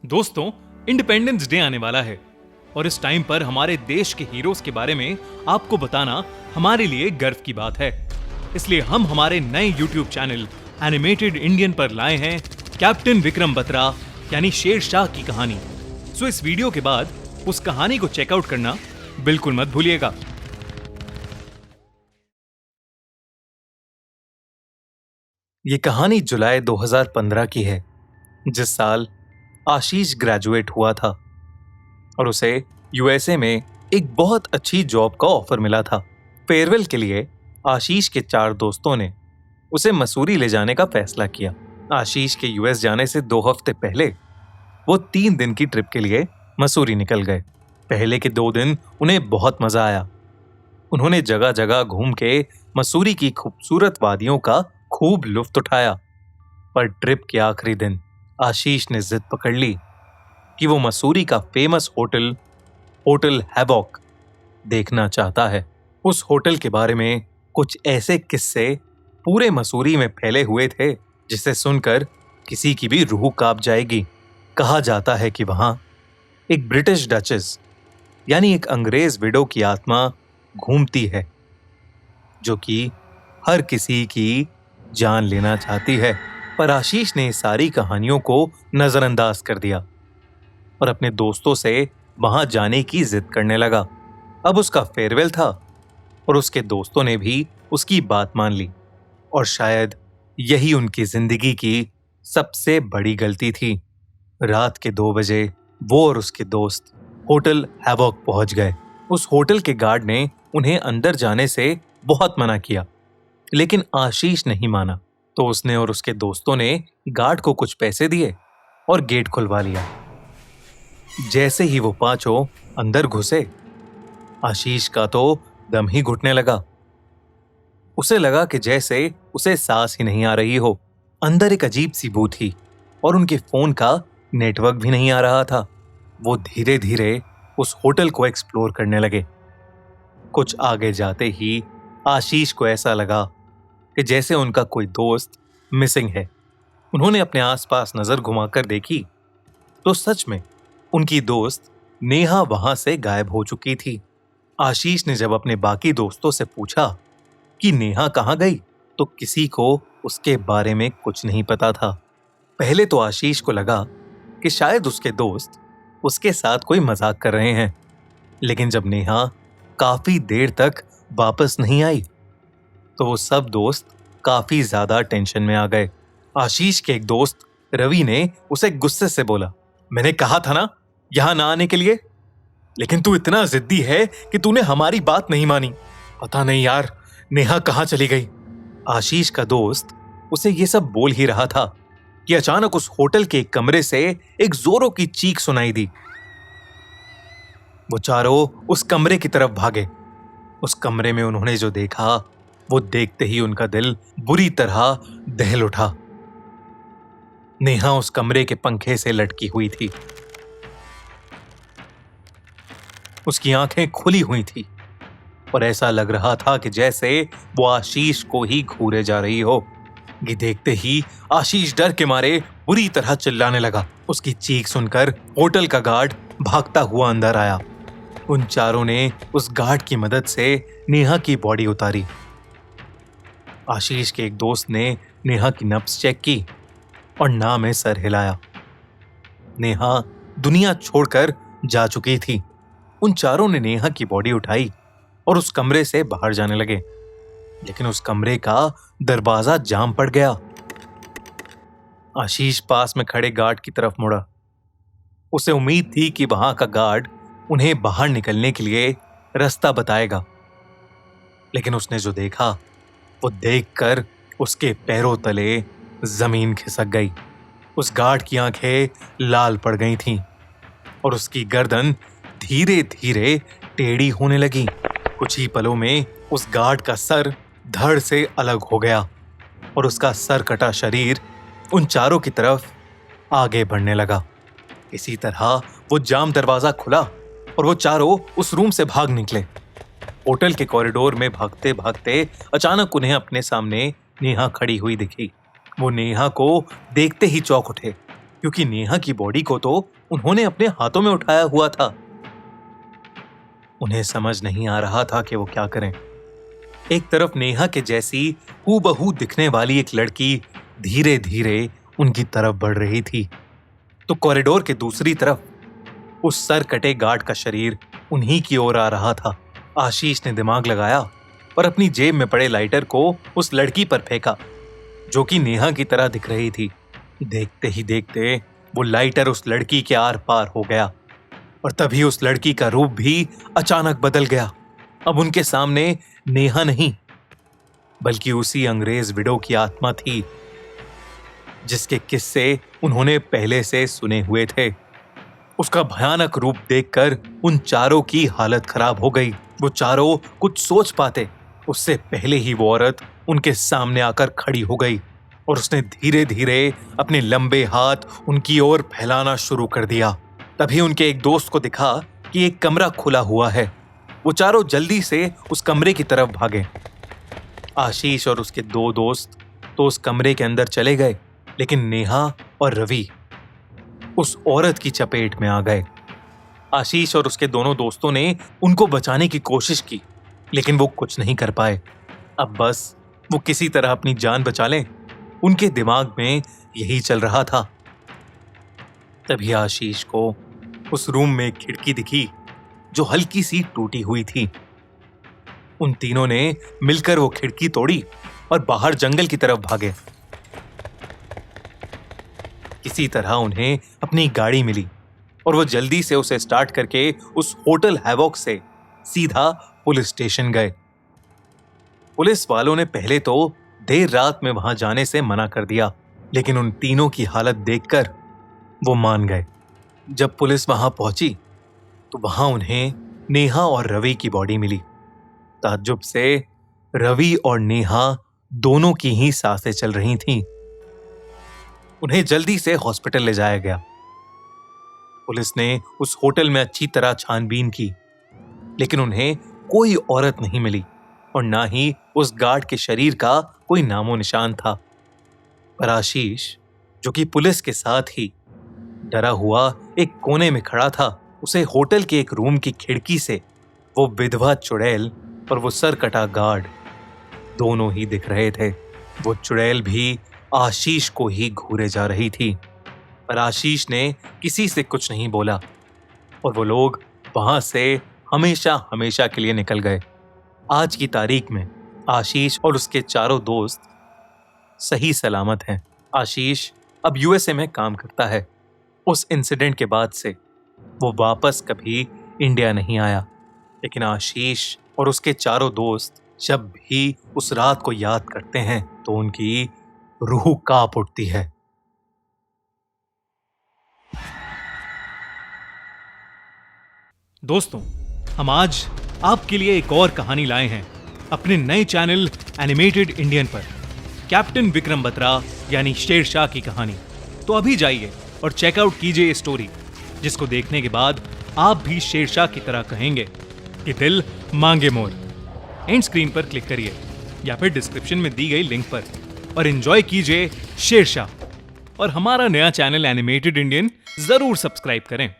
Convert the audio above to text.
दोस्तों, independence day आने वाला है और इस टाइम पर हमारे देश के हीरोज के बारे में आपको बताना हमारे लिए गर्व की बात है। इसलिए हम हमारे नए YouTube चैनल एनिमेटेड इंडियन पर लाए हैं कैप्टन विक्रम बत्रा यानी शेर शाह की कहानी। सो इस वीडियो के बाद उस कहानी को चेकआउट करना बिल्कुल मत भूलिएगा। ये कहानी जुलाई 2015 की है, जिस साल आशीष ग्रेजुएट हुआ था और उसे यूएसए में एक बहुत अच्छी जॉब का ऑफर मिला था। फेयरवेल के लिए आशीष के 4 दोस्तों ने उसे मसूरी ले जाने का फैसला किया। आशीष के यूएस जाने से 2 हफ्ते पहले वो 3 दिन की ट्रिप के लिए मसूरी निकल गए। पहले के 2 दिन उन्हें बहुत मजा आया। उन्होंने जगह जगह घूम के मसूरी की खूबसूरत वादियों का खूब लुत्फ उठाया। पर ट्रिप के आखिरी दिन आशीष ने जिद पकड़ ली कि वो मसूरी का फेमस होटल हैवॉक देखना चाहता है। उस होटल के बारे में कुछ ऐसे किस्से पूरे मसूरी में फैले हुए थे जिसे सुनकर किसी की भी रूह कांप जाएगी। कहा जाता है कि वहां एक ब्रिटिश डचेस यानी एक अंग्रेज विडो की आत्मा घूमती है जो कि हर किसी की जान लेना चाहती है। पर आशीष ने सारी कहानियों को नजरअंदाज कर दिया और अपने दोस्तों से वहां जाने की जिद करने लगा। अब उसका फेयरवेल था और उसके दोस्तों ने भी उसकी बात मान ली और शायद यही उनकी जिंदगी की सबसे बड़ी गलती थी। रात के 2 बजे वो और उसके दोस्त होटल हैवॉक पहुंच गए। उस होटल के गार्ड ने उन्हें अंदर जाने से बहुत मना किया, लेकिन आशीष नहीं माना, तो उसने और उसके दोस्तों ने गार्ड को कुछ पैसे दिए और गेट खुलवा लिया। जैसे ही वो पांचों अंदर घुसे, आशीष का तो दम ही घुटने लगा। उसे लगा कि जैसे उसे सांस ही नहीं आ रही हो। अंदर एक अजीब सी बू थी और उनके फोन का नेटवर्क भी नहीं आ रहा था। वो धीरे धीरे उस होटल को एक्सप्लोर करने लगे। कुछ आगे जाते ही आशीष को ऐसा लगा कि जैसे उनका कोई दोस्त मिसिंग है। उन्होंने अपने आसपास नजर घुमाकर देखी तो सच में उनकी दोस्त नेहा वहां से गायब हो चुकी थी। आशीष ने जब अपने बाकी दोस्तों से पूछा कि नेहा कहां गई, तो किसी को उसके बारे में कुछ नहीं पता था। पहले तो आशीष को लगा कि शायद उसके दोस्त उसके साथ कोई मजाक कर रहे हैं, लेकिन जब नेहा काफी देर तक वापस नहीं आई तो वो सब दोस्त काफी ज्यादा टेंशन में आ गए। आशीष के एक दोस्त रवि ने उसे गुस्से से बोला, मैंने कहा था ना यहां ना आने के लिए, लेकिन तू इतना जिद्दी है कि तूने हमारी बात नहीं मानी। पता नहीं यार नेहा कहां चली गई। आशीष का दोस्त उसे ये सब बोल ही रहा था कि अचानक उस होटल के एक कमरे से एक जोरों की चीख सुनाई दी। वो चारों उस कमरे की तरफ भागे। उस कमरे में उन्होंने जो देखा वो देखते ही उनका दिल बुरी तरह दहल उठा। नेहा उस कमरे के पंखे से लटकी हुई थी। उसकी आंखें खुली हुई थी और ऐसा लग रहा था कि जैसे वो आशीष को ही घूरे जा रही हो। ये देखते ही आशीष डर के मारे बुरी तरह चिल्लाने लगा। उसकी चीख सुनकर होटल का गार्ड भागता हुआ अंदर आया। उन चारों ने उस गार्ड की मदद से नेहा की बॉडी उतारी। आशीष के एक दोस्त ने नेहा की नब्ज चेक की और ना में सर हिलाया। नेहा दुनिया छोड़कर जा चुकी थी। उन चारों ने नेहा की बॉडी उठाई और उस कमरे से बाहर जाने लगे, लेकिन उस कमरे का दरवाजा जाम पड़ गया। आशीष पास में खड़े गार्ड की तरफ मुड़ा। उसे उम्मीद थी कि वहां का गार्ड उन्हें बाहर निकलने के लिए रास्ता बताएगा, लेकिन उसने जो देखा वो देखकर उसके पैरों तले जमीन खिसक गई। उस गार्ड की आंखें लाल पड़ गई थीं और उसकी गर्दन धीरे धीरे टेढ़ी होने लगी। कुछ ही पलों में उस गार्ड का सर धड़ से अलग हो गया और उसका सर कटा शरीर उन चारों की तरफ आगे बढ़ने लगा। इसी तरह वो जाम दरवाजा खुला और वो चारों उस रूम से भाग निकले। होटल के कॉरिडोर में भागते भागते अचानक उन्हें अपने सामने नेहा खड़ी हुई दिखी। वो नेहा को देखते ही चौंक उठे क्योंकि नेहा की बॉडी को तो उन्होंने अपने हाथों में उठाया हुआ था। उन्हें समझ नहीं आ रहा था कि वो क्या करें। एक तरफ नेहा के जैसी हूबहू दिखने वाली एक लड़की धीरे धीरे उनकी तरफ बढ़ रही थी, तो कॉरिडोर के दूसरी तरफ उस सर कटे गार्ड का शरीर उन्हीं की ओर आ रहा था। आशीष ने दिमाग लगाया और अपनी जेब में पड़े लाइटर को उस लड़की पर फेंका, जो कि नेहा की तरह दिख रही थी। देखते ही देखते वो लाइटर उस लड़की के आर पार हो गया और तभी उस लड़की का रूप भी अचानक बदल गया। अब उनके सामने नेहा नहीं, बल्कि उसी अंग्रेज विडो की आत्मा थी, जिसके किस्से उन्होंने पहले से सुने हुए थे। उसका भयानक रूप देखकर उन चारों की हालत खराब हो गई। वो चारों कुछ सोच पाते उससे पहले ही वो औरत उनके सामने आकर खड़ी हो गई और उसने धीरे धीरे अपने लंबे हाथ उनकी ओर फैलाना शुरू कर दिया। तभी उनके एक दोस्त को दिखा कि एक कमरा खुला हुआ है। वो चारों जल्दी से उस कमरे की तरफ भागे। आशीष और उसके दो दोस्त तो उस कमरे के अंदर चले गए, लेकिन नेहा और रवि उस औरत की चपेट में आ गए। आशीष और उसके दोनों दोस्तों ने उनको बचाने की कोशिश की, लेकिन वो कुछ नहीं कर पाए। अब बस वो किसी तरह अपनी जान बचा लें, उनके दिमाग में यही चल रहा था। तभी आशीष को उस रूम में एक खिड़की दिखी जो हल्की सी टूटी हुई थी। उन तीनों ने मिलकर वो खिड़की तोड़ी और बाहर जंगल की तरफ भागे। किसी तरह उन्हें अपनी गाड़ी मिली और वो जल्दी से उसे स्टार्ट करके उस होटल हैवॉक से सीधा पुलिस स्टेशन गए। पुलिस वालों ने पहले तो देर रात में वहां जाने से मना कर दिया, लेकिन उन तीनों की हालत देखकर वो मान गए। जब पुलिस वहां पहुंची तो वहां उन्हें नेहा और रवि की बॉडी मिली। ताज्जुब से रवि और नेहा दोनों की ही सांसें चल रही थीं। उन्हें जल्दी से हॉस्पिटल ले जाया गया। पुलिस ने उस होटल में अच्छी तरह छानबीन की, लेकिन उन्हें कोई औरत नहीं मिली और ना ही उस गार्ड के शरीर का कोई नामो निशान था। पर आशीष, जो कि पुलिस के साथ ही डरा हुआ एक कोने में खड़ा था, उसे होटल के एक रूम की खिड़की से वो विधवा चुड़ैल और वो सर कटा गार्ड दोनों ही दिख रहे थे। वो चुड़ैल भी आशीष को ही घूरे जा रही थी, पर आशीष ने किसी से कुछ नहीं बोला और वो लोग वहां से हमेशा हमेशा के लिए निकल गए। आज की तारीख में आशीष और उसके चारों दोस्त सही सलामत हैं। आशीष अब यूएसए में काम करता है। उस इंसिडेंट के बाद से वो वापस कभी इंडिया नहीं आया, लेकिन आशीष और उसके चारों दोस्त जब भी उस रात को याद करते हैं तो उनकी रूह कांप उठती है। दोस्तों, हम आज आपके लिए एक और कहानी लाए हैं अपने नए चैनल एनिमेटेड इंडियन पर, कैप्टन विक्रम बत्रा यानी शेरशाह की कहानी। तो अभी जाइए और चेकआउट कीजिए ये स्टोरी, जिसको देखने के बाद आप भी शेरशाह की तरह कहेंगे कि दिल मांगे मोर। एंड स्क्रीन पर क्लिक करिए या फिर डिस्क्रिप्शन में दी गई लिंक पर और एंजॉय कीजिए शेरशाह। और हमारा नया चैनल एनिमेटेड इंडियन जरूर सब्सक्राइब करें।